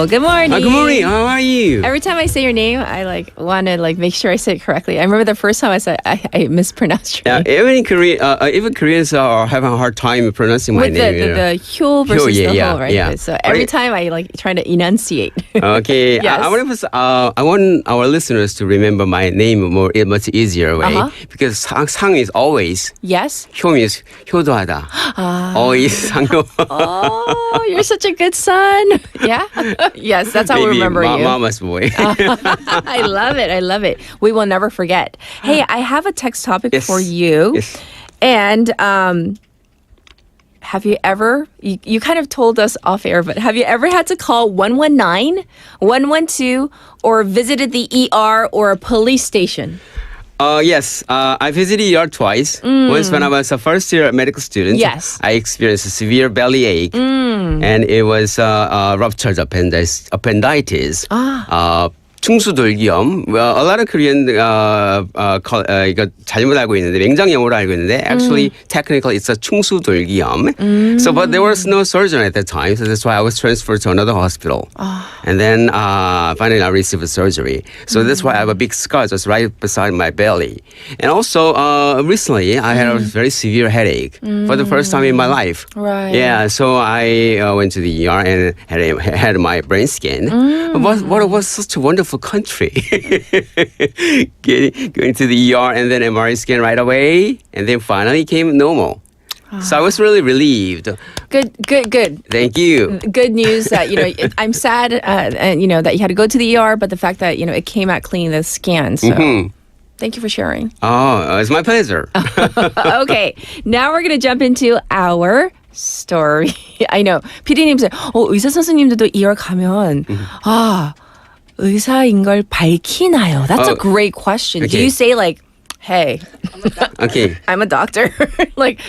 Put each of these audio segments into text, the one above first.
Hello. Good morning. Good morning. How are you? Every time I say your name, I want to make sure I say it correctly. I remember the first time I said I mispronounced your name. Even in Korea, even Koreans are having a hard time pronouncing my With name. the hyo versus the ho, right? Yeah. So every time I trying to enunciate. Okay. Yes. I want our listeners to remember my name much easier way because 상 is always. Yes. 효 means 효도하다. Always 상도. Oh, you're such a good son. Yeah. Yes, that's how we remember you. Mama's boy. I love it. I love it. We will never forget. Hey, I have a text topic for you. Yes. And have you ever, you kind of told us off air, but have you ever had to call 119, 112, or visited the ER or a police station? Yes, I visited ER twice. Once when I was a first year medical student. Yes. I experienced a severe belly ache. And it was ruptured appendicitis. 충수돌기염. Well, a lot of Korean 이거 잘못 알고 있는데 맹장염으로 알고 있는데 actually technically it's a 충수돌기염. So but there was no surgeon at that time, so that's why I was transferred to another hospital. And then finally I received surgery. So that's why I have a big scar just right beside my belly. And also recently I had a very severe headache for the first time in my life. Right. Yeah, so I went to the ER and had my brain scan. What was such a wonderful country. Going to the ER and then MRI scan right away, and then finally came normal. So I was really relieved. Good. Thank you. Good news that, I'm sad, and that you had to go to the ER, but the fact that, it came out clean, the scan. So thank you for sharing. Oh, it's my pleasure. Okay, now we're going to jump into our story. I know. PD님 said, 의사 선생님들도 ER 가면, 의사인 걸 밝히나요? That's a great question. Okay. Do you say hey, Okay. I'm a doctor?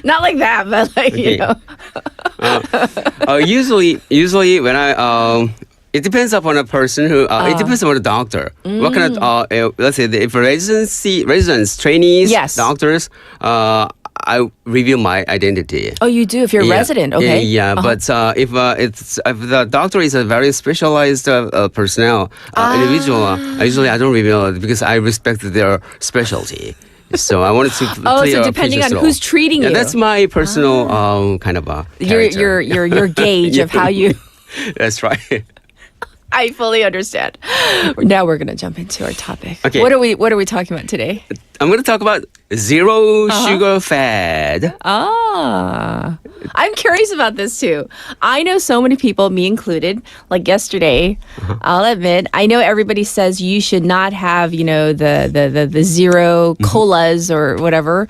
Not like that, but Okay. Usually when I it depends upon a person who. It depends upon the doctor. What kind of let's say if residents, trainees, Yes. doctors. I reveal my identity. Oh, you do if you're a resident, okay? Yeah. But if the doctor is a very specialized personnel individual, usually I don't reveal it because I respect their specialty. So I wanted to play so a depending on role. who's treating you. That's my personal kind of a character. your gauge of how you. That's right. I fully understand. Now we're gonna jump into our topic. Okay. What are we talking about today? I'm going to talk about Zero Sugar Fad. I'm curious about this too. I know so many people, me included, like yesterday, I'll admit, I know everybody says you should not have, the zero colas or whatever.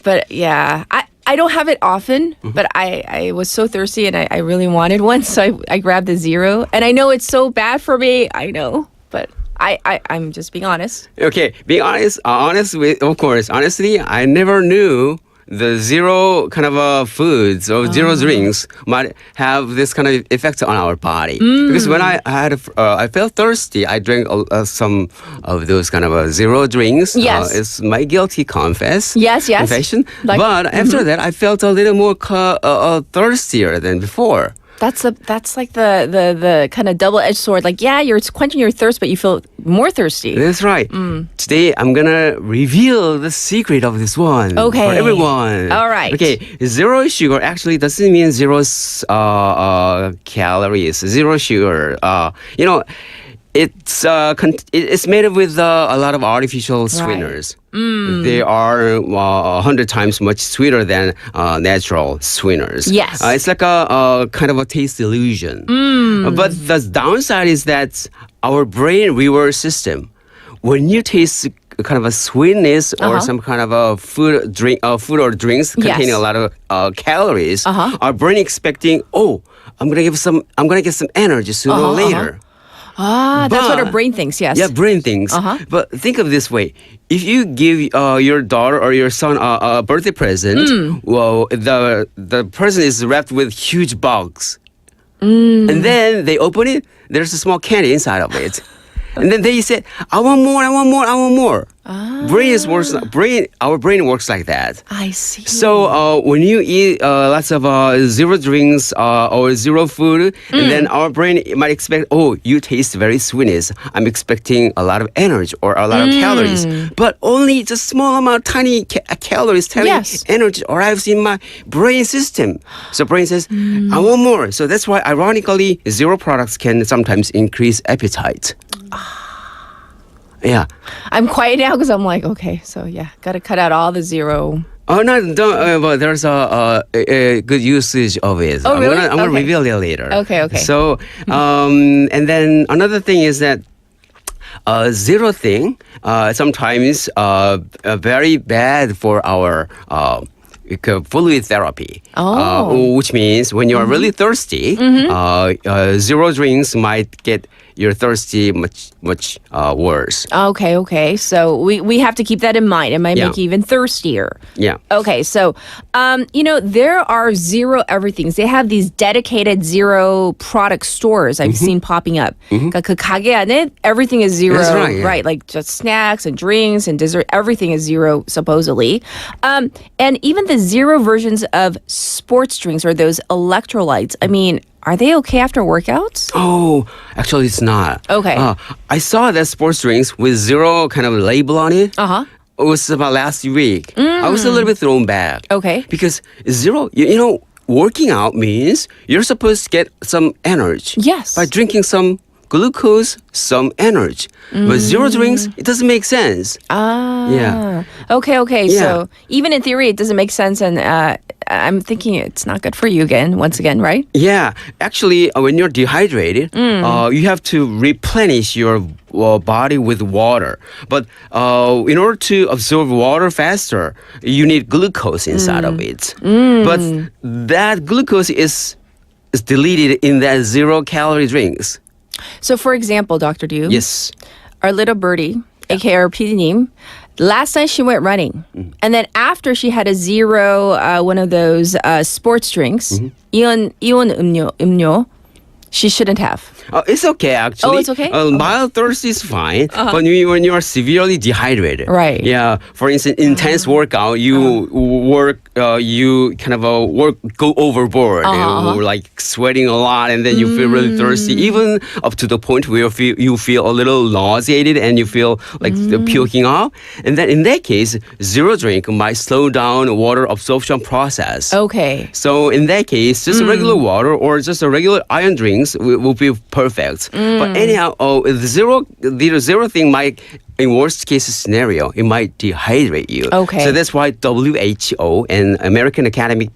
But yeah, I don't have it often, but I was so thirsty and I really wanted one, so I grabbed the zero. And I know it's so bad for me, I know, but I'm just being honest. Okay, being honest with, of course, honestly, I never knew the zero kind of foods or zero drinks might have this kind of effect on our body. Because when I felt thirsty, I drank some of those kind of zero drinks. Yes. It's my guilty confession. Yes. Confession. But after that, I felt a little more thirstier than before. That's like the kind of double-edged sword. You're quenching your thirst, but you feel more thirsty. That's right. Today, I'm going to reveal the secret of this one for everyone. All right. Okay, zero sugar actually doesn't mean zero calories. Zero sugar. It's made with a lot of artificial sweeteners. They are 100 times much sweeter than natural sweeteners. Yes. It's like a kind of a taste illusion. But the downside is that our brain reward system, when you taste kind of a sweetness or some kind of a food or drinks containing a lot of calories, our brain expecting, I'm gonna get some energy sooner or later. That's what our brain thinks, yes. Yeah, brain thinks. But think of this way. If you give your daughter or your son a birthday present, well, the present is wrapped with huge bugs. And then they open it, there's a small candy inside of it. And then they say, I want more. Our brain works like that. I see. So when you eat lots of zero drinks or zero food, and then our brain might expect, oh, you taste very sweetness. I'm expecting a lot of energy or a lot of calories, but only just small amount, tiny calories, tiny energy arrives in my brain system. So brain says, I want more. So that's why, ironically, zero products can sometimes increase appetite. Yeah. I'm quiet now because I'm like, okay, so yeah, got to cut out all the zero. Oh no! Don't. But there's a good usage of it. Oh really? I'm gonna reveal it later. Okay. So, and then another thing is that zero thing sometimes very bad for our fluid therapy. Which means when you are really thirsty, zero drinks might get your thirsty much worse. Okay. So we have to keep that in mind. It might make you even thirstier. Yeah. Okay, so there are zero everythings. They have these dedicated zero product stores I've seen popping up. 그러니까 그 가게 안에 everything is zero. That's right, yeah. Right, like just snacks and drinks and dessert. Everything is zero supposedly. And even the zero versions of sports drinks or those electrolytes. I mean, are they okay after workouts? Oh, actually, it's not. Okay. I saw that sports drinks with zero kind of label on it. Uh-huh. It was about last week. I was a little bit thrown back. Okay. Because zero, working out means you're supposed to get some energy. Yes. By drinking some glucose, some energy. But zero drinks, it doesn't make sense. Yeah. Okay. Yeah. So even in theory, it doesn't make sense. And I'm thinking it's not good for you once again, right? Yeah. Actually, when you're dehydrated, you have to replenish your body with water. But in order to absorb water faster, you need glucose inside of it. But that glucose is deleted in that zero-calorie drinks. So for example, Dr. Du, Yes. our little birdie, aka our PD님, last night she went running. And then after she had a zero, one of those sports drinks, 이온음료, she shouldn't have. It's okay, actually. Oh, it's okay? Mild thirst is fine, but when you are severely dehydrated. Right. Yeah. For instance, intense workout, you you kind of go overboard, like sweating a lot, and then you feel really thirsty, even up to the point where you feel a little nauseated and you feel like puking up. And then in that case, zero drink might slow down water absorption process. Okay. So in that case, just regular water or just a regular iron drinks will be perfect. But anyhow, the zero thing might, in worst case scenario, it might dehydrate you. Okay. So that's why WHO and American Academy of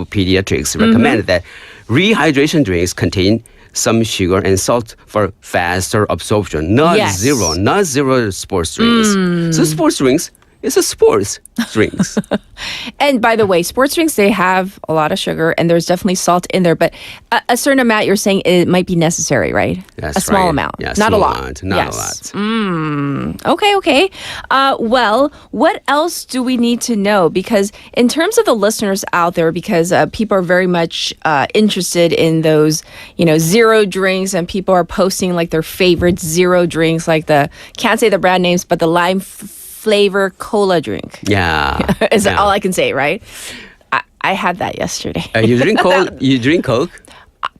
Pediatrics recommend that rehydration drinks contain some sugar and salt for faster absorption. Not zero sports drinks. So sports drinks, it's a sports drinks. And by the way, sports drinks, they have a lot of sugar and there's definitely salt in there, but a certain amount you're saying it might be necessary, right? That's a small right. amount, Yeah, not a small lot. amount, not a lot. Okay. Well, what else do we need to know? Because in terms of the listeners out there, because people are very much interested in those, zero drinks, and people are posting like their favorite zero drinks, like can't say the brand names, but the lime flavor cola drink. Yeah. Is all I can say, right? I had that yesterday. You drink Coke? You drink Coke?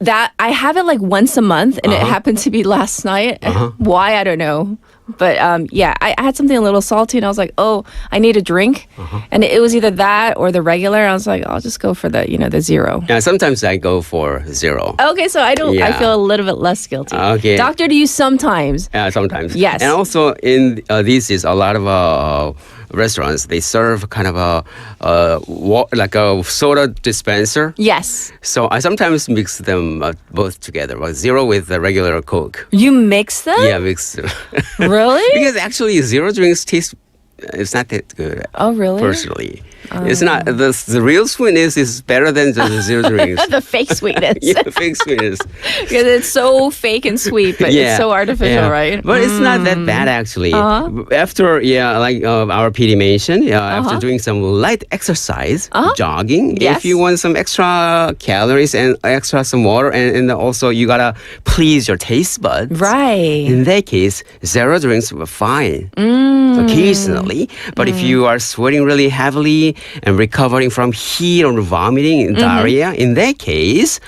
That I have it like once a month, and it happened to be last night. Why, I don't know. But I had something a little salty, and I was like, oh, I need a drink. And it was either that or the regular. I was like, I'll just go for the zero. Yeah, sometimes I go for zero. Okay, so I feel a little bit less guilty. Okay. Doctor, do you sometimes? Yeah, sometimes. Yes. And also in these days, a lot of restaurants, they serve kind of like a soda dispenser. Yes. So I sometimes mix them both together, like zero with the regular Coke. You mix them? Yeah, mix them. Really? Because actually zero drinks taste that good. Oh, really? Personally. It's not the real sweetness is better than just the zero drinks. The fake sweetness. Yeah, fake sweetness. Because it's so fake and sweet, but it's so artificial, right? But it's not that bad actually. After our PD mentioned, after doing some light exercise, jogging, if you want some extra calories and extra some water, and also you gotta please your taste buds. Right. In that case, zero drinks were fine. Occasionally, but if you are sweating really heavily and recovering from heat or vomiting and diarrhea, in that case,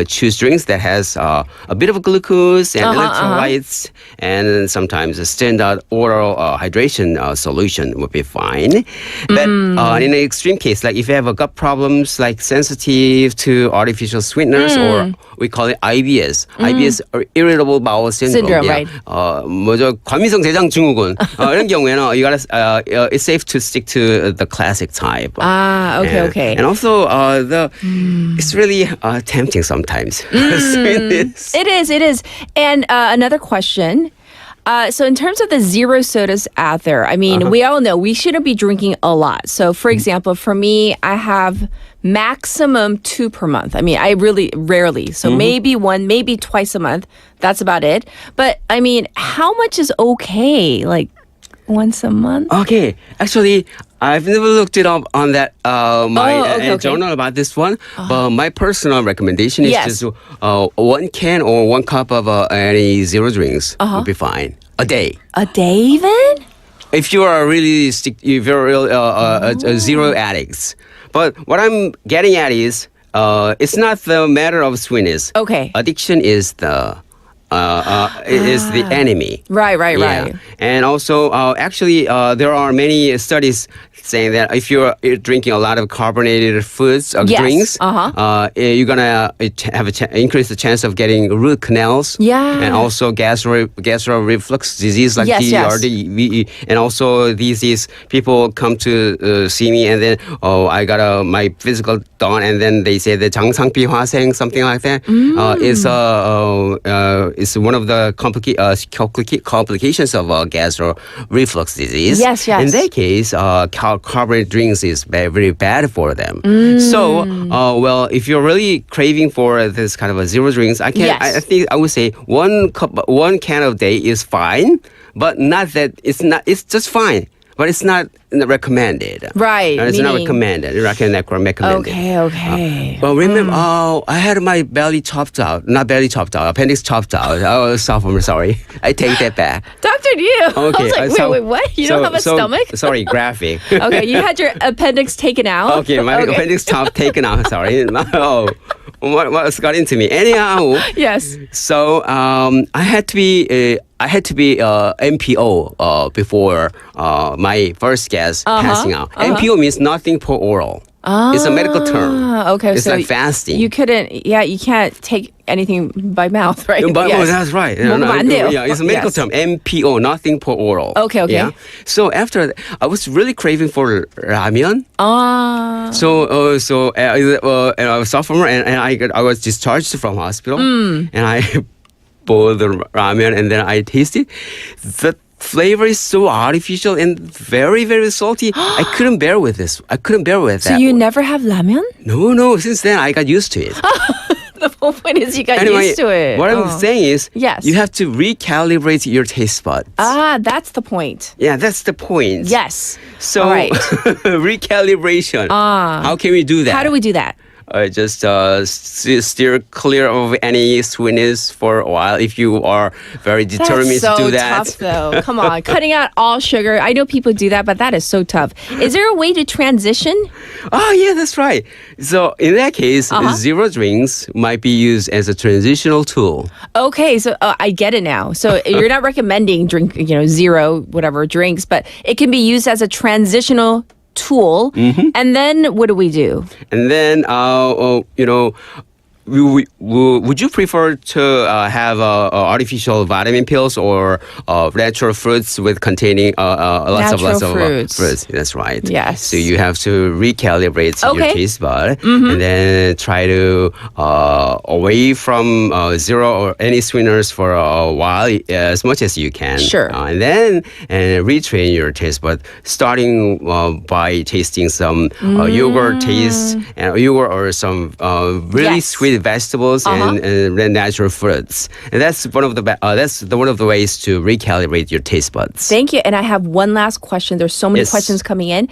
choose drinks that has a bit of glucose and electrolytes, and sometimes a standard oral hydration solution would be fine. But in an extreme case, like if you have gut problems, like sensitive to artificial sweeteners, or we call it IBS, IBS or irritable bowel syndrome, right? 뭐죠? 과민성 대장 증후군 이런 경우에는 you gotta it's safe to stick to the classic type. Okay. And also it's really tempting sometimes. It is. And another question. So in terms of the zero sodas out there, I mean, we all know we shouldn't be drinking a lot. So for example, for me, I have maximum 2 per month. I mean, I really rarely. So maybe one, maybe twice a month. That's about it. But I mean, how much is okay? Like once a month? Okay, actually, I've never looked it up on that journal about this one. But my personal recommendation is just 1 can or 1 cup of any zero drinks would be fine a day. A day even? If you are really if you're real zero addicts. But what I'm getting at is it's not the matter of sweetness. Okay. Addiction is the enemy. Right. And also, actually, there are many studies saying that if you're drinking a lot of carbonated foods or drinks, you're gonna have increase the chance of getting root canals. And also gastro reflux disease like GERD. And also these people come to see me, and then I got my physical done, and then they say the 장상피 화생, something like that. Is one of the complications of gastro reflux disease. Yes. In that case, carbonated drinks is very bad for them. So, if you're really craving for this kind of a zero drinks, I think I would say 1 can a day is fine, but not that it's just fine. But it's not recommended. Right. It's not recommended. Recommended. Okay. Well, remember, I had my belly chopped out. Not belly chopped out. Appendix chopped out. Oh, sorry. I take that back. Dr. Liu. Okay. I was like, wait, what? You don't have a stomach? Sorry, graphic. Okay, you had your appendix taken out? Okay, my appendix taken out. Sorry. What's got into me? Anyhow. Yes. So I had to be MPO before my first guest passing out. MPO means nothing per oral. It's a medical term. Okay, it's so like fasting. You can't take anything by mouth, right? That's right. It's a medical term. MPO, nothing per oral. Okay. Yeah. So after that, I was really craving for ramen. So and I was sophomore, and I was discharged from hospital, and I boiled the ramen, and then I tasted the flavor is so artificial and very, very salty. I couldn't bear with this. I couldn't bear with that. So you never have ramen? No. Since then, I got used to it. The whole point is you got used to it. What I'm saying is, you have to recalibrate your taste buds. That's the point. Yeah, that's the point. Yes. So, all right. Recalibration. How can we do that? How do we do that? Just steer clear of any sweetness for a while if you are very determined to do that. That's so tough, though. Come on. Cutting out all sugar. I know people do that, but that is so tough. Is there a way to transition? Oh, yeah, that's right. So in that case, zero drinks might be used as a transitional tool. Okay, so I get it now. So you're not recommending zero, whatever, drinks, but it can be used as a transitional tool. And then what do we do? And then would you prefer to have artificial vitamin pills or natural fruits with containing lots of fruits? That's right. Yes. So you have to recalibrate your taste bud and then try to away from zero or any sweeteners for a while as much as you can. Sure. And then retrain your taste bud, starting by tasting some yogurt taste and yogurt or some really sweet vegetables and natural fruits. And that's one of the ways to recalibrate your taste buds. Thank you. And I have one last question. There's so many questions coming in.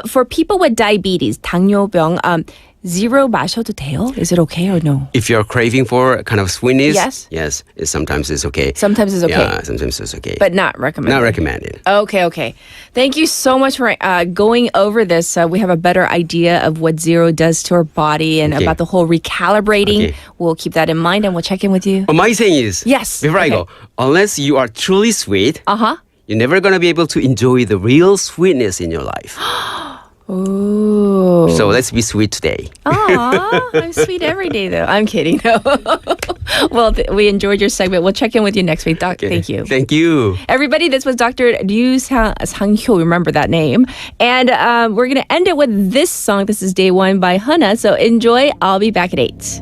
For people with diabetes, 당뇨병, zero 마셔도 돼요? Is it okay or no? If you're craving for kind of sweetness, yes, sometimes it's okay. Sometimes it's okay. Yeah, sometimes it's okay. But not recommended. Not recommended. Okay. Thank you so much for going over this. We have a better idea of what zero does to our body and about the whole recalibrating. Okay. We'll keep that in mind and we'll check in with you. My saying is, Yes. before I go, unless you are truly sweet, you're never going to be able to enjoy the real sweetness in your life. Ooh. So let's be sweet today. Aw, I'm sweet every day though. I'm kidding. Well, we enjoyed your segment. We'll check in with you next week, Doc. Thank you. Thank you. Everybody, this was Dr. Ryu Sang-hyo. Remember that name. And we're going to end it with this song. This is Day One by Hana. So enjoy. I'll be back at 8.